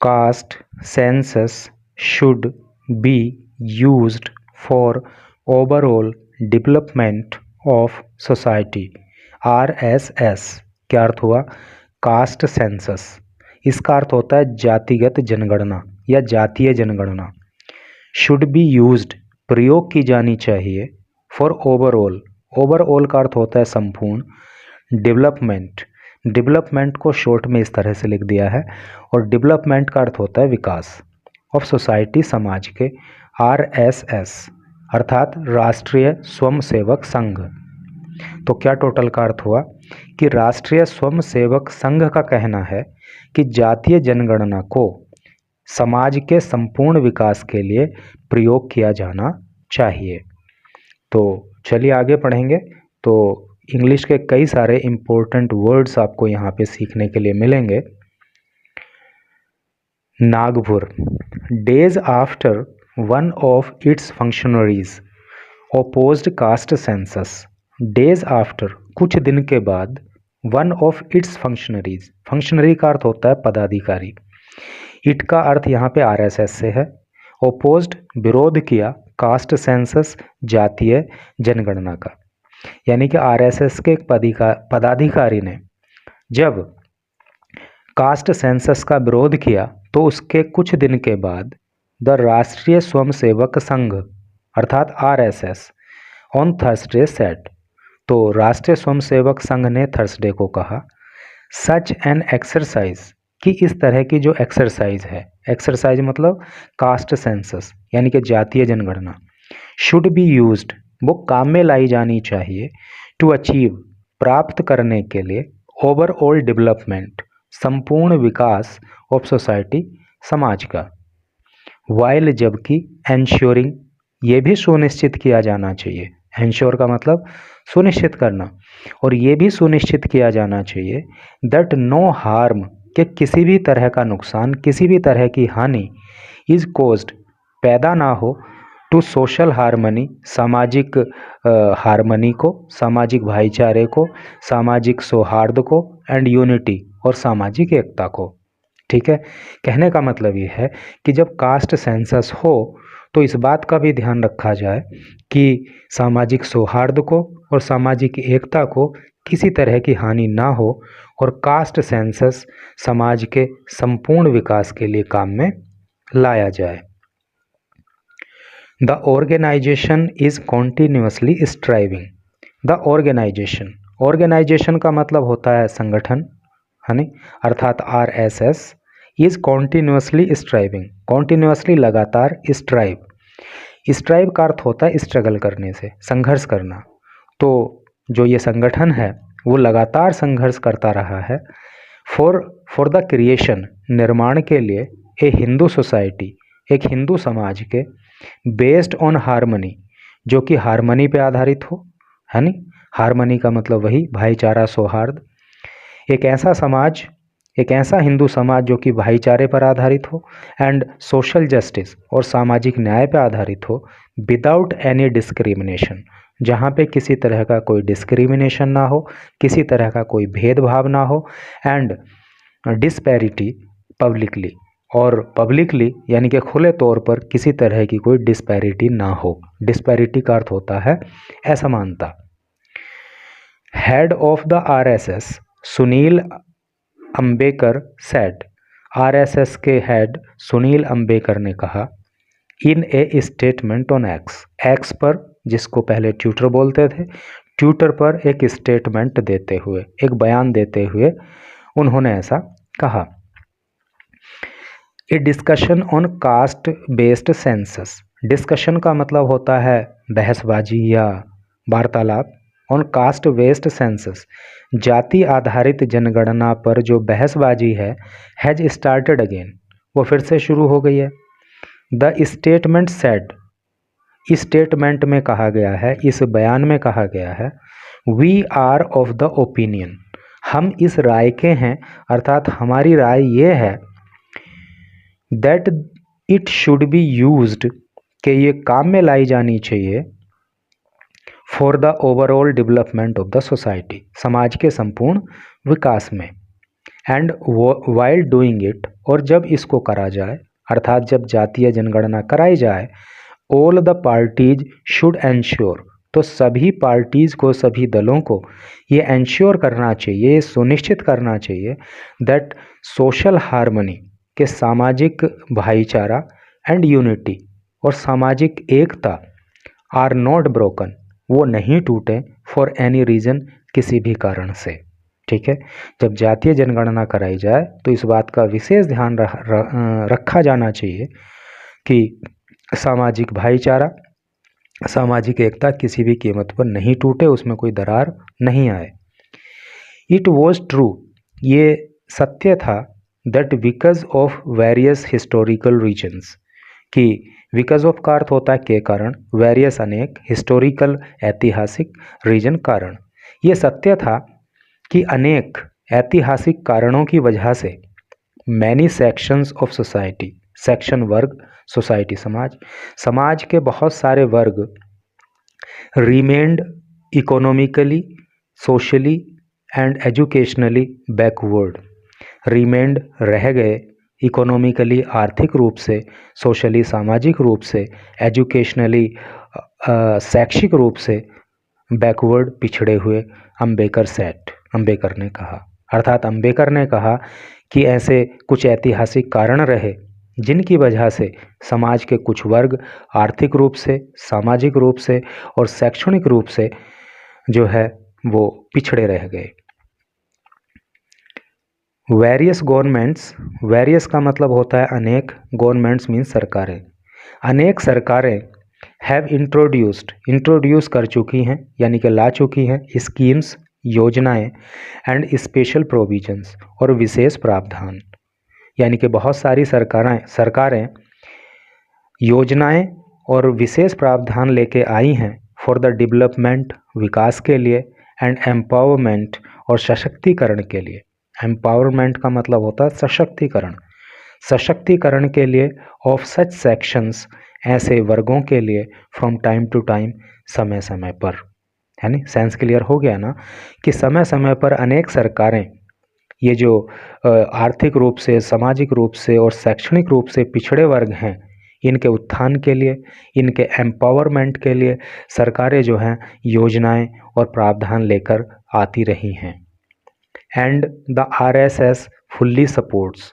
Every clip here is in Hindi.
Caste census should be used for overall development of society. RSS क्या अर्थ हुआ? Caste census. इसका अर्थ होता है जातिगत जनगणना या जातीय जनगणना। शुड बी यूज्ड प्रयोग की जानी चाहिए, फॉर ओवरऑल। ओवरऑल का अर्थ होता है संपूर्ण। डेवलपमेंट, डेवलपमेंट को शॉर्ट में इस तरह से लिख दिया है, और डेवलपमेंट का अर्थ होता है विकास ऑफ सोसाइटी, समाज के। RSS अर्थात राष्ट्रीय स्वयंसेवक संघ। तो क्या टोटल का अर्थ हुआ कि राष्ट्रीय स्वयंसेवक संघ का कहना है कि जातीय जनगणना को समाज के संपूर्ण विकास के लिए प्रयोग किया जाना चाहिए। तो चलिए आगे पढ़ेंगे। तो इंग्लिश के कई सारे इम्पोर्टेंट वर्ड्स आपको यहाँ पे सीखने के लिए मिलेंगे। Nagpur, days after one of its functionaries opposed caste census. Days after कुछ दिन के बाद, one of its functionaries, functionary का अर्थ होता है पदाधिकारी। इट का अर्थ यहाँ पे RSS से है। ओपोज्ड विरोध किया, कास्ट सेंसस जातीय जनगणना का। यानी कि RSS के एक पदाधिकारी ने जब कास्ट सेंसस का विरोध किया तो उसके कुछ दिन के बाद द राष्ट्रीय स्वयंसेवक संघ अर्थात RSS ऑन थर्सडे सेट, तो राष्ट्रीय स्वयंसेवक संघ ने थर्सडे को कहा, सच एन एक्सरसाइज, कि इस तरह की जो एक्सरसाइज है, एक्सरसाइज मतलब कास्ट सेंसस यानी कि जातीय जनगणना, शुड बी यूज्ड, वो काम में लाई जानी चाहिए, टू अचीव, प्राप्त करने के लिए, ओवरऑल डेवलपमेंट, संपूर्ण विकास ऑफ सोसाइटी, समाज का। वाइल जबकि, एंश्योरिंग, ये भी सुनिश्चित किया जाना चाहिए। एंश्योर का मतलब सुनिश्चित करना, और ये भी सुनिश्चित किया जाना चाहिए दैट नो हार्म, कि किसी भी तरह का नुकसान, किसी भी तरह की हानि, इज कोज्ड, पैदा ना हो, टू सोशल हारमनी, सामाजिक हारमनी को, सामाजिक भाईचारे को, सामाजिक सौहार्द को, एंड यूनिटी, और सामाजिक एकता को। ठीक है, कहने का मतलब ये है कि जब कास्ट सेंसस हो तो इस बात का भी ध्यान रखा जाए कि सामाजिक सौहार्द को और सामाजिक एकता को किसी तरह की हानि ना हो, और कास्ट सेंसस समाज के संपूर्ण विकास के लिए काम में लाया जाए। The organisation is continuously striving. The organisation, organisation का मतलब होता है संगठन, है नहीं, अर्थात RSS is continuously striving, continuously लगातार, स्ट्राइव का अर्थ होता है स्ट्रगल करने से, संघर्ष करना। तो जो ये संगठन है वो लगातार संघर्ष करता रहा है, फॉर द क्रिएशन, निर्माण के लिए, ए हिंदू सोसाइटी, एक हिंदू समाज के, बेस्ड ऑन हारमनी, जो कि हारमनी पे आधारित हो, है नहीं, हारमनी का मतलब वही भाईचारा, सौहार्द। एक ऐसा समाज, एक ऐसा हिंदू समाज जो कि भाईचारे पर आधारित हो, एंड सोशल जस्टिस, और सामाजिक न्याय पर आधारित हो, विदाउट एनी डिस्क्रिमिनेशन, जहाँ पे किसी तरह का कोई डिस्क्रिमिनेशन ना हो, किसी तरह का कोई भेदभाव ना हो, एंड डिस्पैरिटी पब्लिकली, और पब्लिकली यानी कि खुले तौर पर किसी तरह की कोई डिस्पैरिटी ना हो। डिस्पैरिटी का अर्थ होता है असमानता। Head of the RSS Sunil Ambekar said, RSS के हेड सुनील अंबेकर ने कहा, इन ए स्टेटमेंट ऑन एक्स पर, जिसको पहले ट्विटर बोलते थे, ट्विटर पर एक स्टेटमेंट देते हुए, एक बयान देते हुए उन्होंने ऐसा कहा, a discussion on caste based census. Discussion का मतलब होता है बहसबाजी या वार्तालाप, ऑन कास्ट बेस्ड सेंसस, जाति आधारित जनगणना पर जो बहसबाजी है, हैज स्टार्टेड अगेन, वो फिर से शुरू हो गई है। द स्टेटमेंट सेड, इस स्टेटमेंट में कहा गया है, इस बयान में कहा गया है, we are of the opinion, हम इस राय के हैं, अर्थात हमारी राय ये है, that it should be used, कि ये काम में लाई जानी चाहिए, for the overall development of the society, समाज के संपूर्ण विकास में, एंड वाइल डूइंग इट, और जब इसको करा जाए, अर्थात जब जातीय जनगणना कराई जाए, all the parties should ensure, तो सभी पार्टीज को, सभी दलों को ये एंश्योर करना चाहिए, ये सुनिश्चित करना चाहिए दैट सोशल हार्मनी, के सामाजिक भाईचारा एंड यूनिटी, और सामाजिक एकता, आर नॉट ब्रोकन, वो नहीं टूटे फॉर एनी रीज़न, किसी भी कारण से। ठीक है, जब जातीय जनगणना कराई जाए तो इस बात का विशेष ध्यान रखा जाना चाहिए कि सामाजिक भाईचारा, सामाजिक एकता किसी भी कीमत पर नहीं टूटे, उसमें कोई दरार नहीं आए। इट वॉज ट्रू, ये सत्य था, that because of various historical reasons, कि बिकॉज ऑफ का अर्थ होता है के कारण, वेरियस अनेक, हिस्टोरिकल ऐतिहासिक, रीजन कारण, ये सत्य था कि अनेक ऐतिहासिक कारणों की वजह से many sections of society, section वर्ग, सोसाइटी समाज, समाज के बहुत सारे वर्ग remained economically, socially and educationally backward, remained रह गए, इकोनॉमिकली आर्थिक रूप से, सोशली सामाजिक रूप से, एजुकेशनली शैक्षिक रूप से बैकवर्ड पिछड़े हुए। अम्बेकर सेट, अम्बेकर ने कहा, अर्थात अम्बेकर ने कहा कि ऐसे कुछ ऐतिहासिक कारण रहे जिनकी वजह से समाज के कुछ वर्ग आर्थिक रूप से, सामाजिक रूप से और शैक्षणिक रूप से जो है वो पिछड़े रह गए। वेरियस गवर्नमेंट्स, वेरियस का मतलब होता है अनेक, गवर्नमेंट्स मीन्स सरकारें, अनेक सरकारें हैव इंट्रोड्यूस्ड, इंट्रोड्यूस कर चुकी हैं यानी कि ला चुकी हैं, स्कीम्स, योजनाएं, एंड स्पेशल प्रोविजंस, और विशेष प्रावधान, यानी कि बहुत सारी सरकारें योजनाएं और विशेष प्रावधान लेके आई हैं फॉर द डेवलपमेंट, विकास के लिए, एंड एम्पावरमेंट, और सशक्तिकरण के लिए। एम्पावरमेंट का मतलब होता है सशक्तिकरण, सशक्तिकरण के लिए, ऑफ सच सेक्शंस, ऐसे वर्गों के लिए, फ्रॉम टाइम टू टाइम, समय समय पर, यानी सेंस क्लियर हो गया ना, कि समय समय पर अनेक सरकारें ये जो आर्थिक रूप से, सामाजिक रूप से और शैक्षणिक रूप से पिछड़े वर्ग हैं, इनके उत्थान के लिए, इनके एम्पावरमेंट के लिए सरकारें जो हैं योजनाएं और प्रावधान लेकर आती रही हैं। And the RSS fully supports,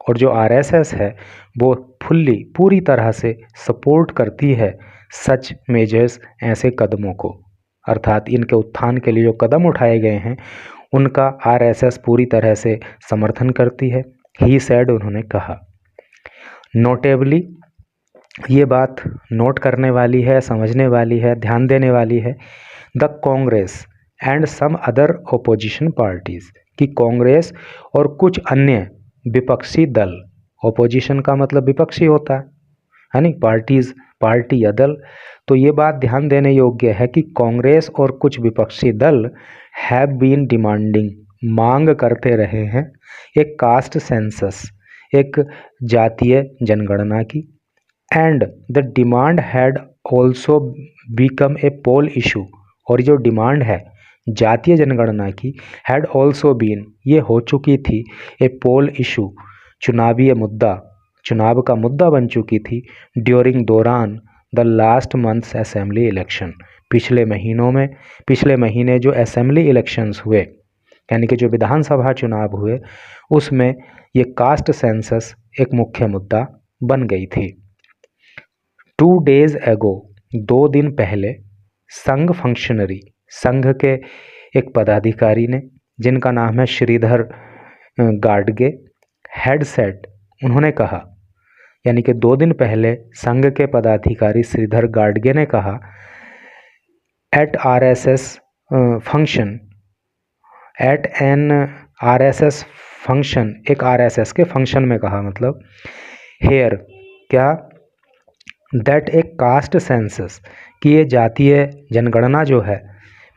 और जो आरएसएस है वो फुल्ली, पूरी तरह से सपोर्ट करती है सच मेजर्स, ऐसे कदमों को, अर्थात इनके उत्थान के लिए जो कदम उठाए गए हैं उनका आरएसएस पूरी तरह से समर्थन करती है। ही सेड, उन्होंने कहा। नोटेबली, ये बात नोट करने वाली है, समझने वाली है, ध्यान देने वाली है, the Congress and some other opposition parties, कि कांग्रेस और कुछ अन्य विपक्षी दल, ओपोजिशन का मतलब विपक्षी होता है नहीं, पार्टीज, पार्टी या दल, तो ये बात ध्यान देने योग्य है कि कांग्रेस और कुछ विपक्षी दल हैव बीन डिमांडिंग, मांग करते रहे हैं, एक कास्ट सेंसस, एक जातीय जनगणना की, and the demand had also become a poll issue, और जो डिमांड है जातीय जनगणना की, हैड ऑल्सो बीन, ये हो चुकी थी, ए पोल इशू, चुनावी मुद्दा, चुनाव का मुद्दा बन चुकी थी, ड्यूरिंग, दौरान, the last months assembly election, पिछले महीनों में, पिछले महीने जो असेंबली इलेक्शंस हुए, यानी कि जो विधानसभा चुनाव हुए, उसमें ये कास्ट सेंसस एक मुख्य मुद्दा बन गई थी। 2 days एगो, 2 दिन पहले, संघ फंक्शनरी, संघ के एक पदाधिकारी ने, जिनका नाम है श्रीधर गाडगे, हेड सेट, उन्होंने कहा, यानी कि 2 दिन पहले संघ के पदाधिकारी श्रीधर गाडगे ने कहा, at RSS function, at an RSS function, एक आरएसएस के फंक्शन में कहा, मतलब हेयर, क्या, दैट ए कास्ट सेंसस, कि ये जातीय जनगणना जो है,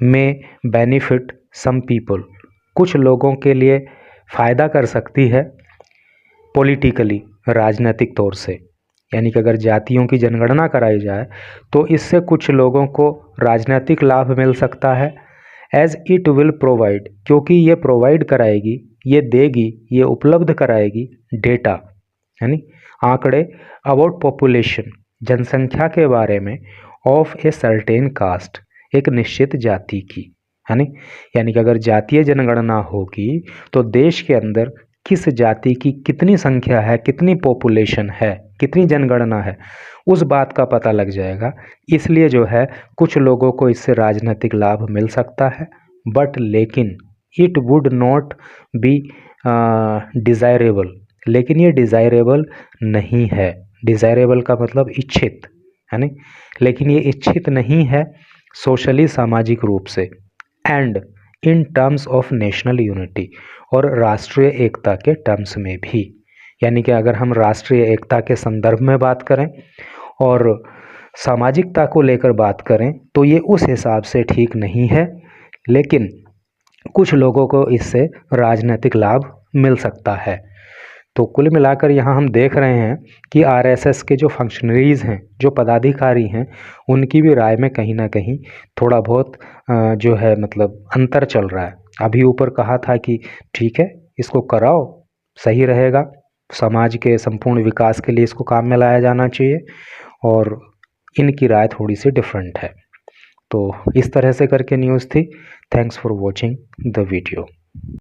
में बेनिफिट सम पीपल, कुछ लोगों के लिए फ़ायदा कर सकती है, पॉलिटिकली, राजनीतिक तौर से, यानी कि अगर जातियों की जनगणना कराई जाए तो इससे कुछ लोगों को राजनीतिक लाभ मिल सकता है, एज इट विल प्रोवाइड, क्योंकि ये प्रोवाइड कराएगी, ये देगी, ये उपलब्ध कराएगी डेटा, यानी आंकड़े अबाउट पॉपुलेशन, जनसंख्या के बारे में, ऑफ ए सर्टेन कास्ट, एक निश्चित जाति की, है यानी कि अगर जातीय जनगणना होगी तो देश के अंदर किस जाति की कितनी संख्या है, कितनी पॉपुलेशन है, कितनी जनगणना है, उस बात का पता लग जाएगा। इसलिए जो है कुछ लोगों को इससे राजनीतिक लाभ मिल सकता है, बट लेकिन it would not be desirable, लेकिन ये डिज़ायरेबल नहीं है। डिज़ायरेबल का मतलब इच्छित, है ना, लेकिन ये इच्छित नहीं है सोशली, सामाजिक रूप से, and in terms of national unity, और राष्ट्रीय एकता के टर्म्स में भी। यानी कि अगर हम राष्ट्रीय एकता के संदर्भ में बात करें और सामाजिकता को लेकर बात करें तो ये उस हिसाब से ठीक नहीं है, लेकिन कुछ लोगों को इससे राजनीतिक लाभ मिल सकता है। तो कुल मिलाकर यहाँ हम देख रहे हैं कि आरएसएस के जो फंक्शनरीज़ हैं, जो पदाधिकारी हैं, उनकी भी राय में कहीं ना कहीं थोड़ा बहुत जो है मतलब अंतर चल रहा है। अभी ऊपर कहा था कि ठीक है, इसको कराओ, सही रहेगा, समाज के संपूर्ण विकास के लिए इसको काम में लाया जाना चाहिए, और इनकी राय थोड़ी सी डिफरेंट है। तो इस तरह से करके न्यूज़ थी। Thanks for watching the video.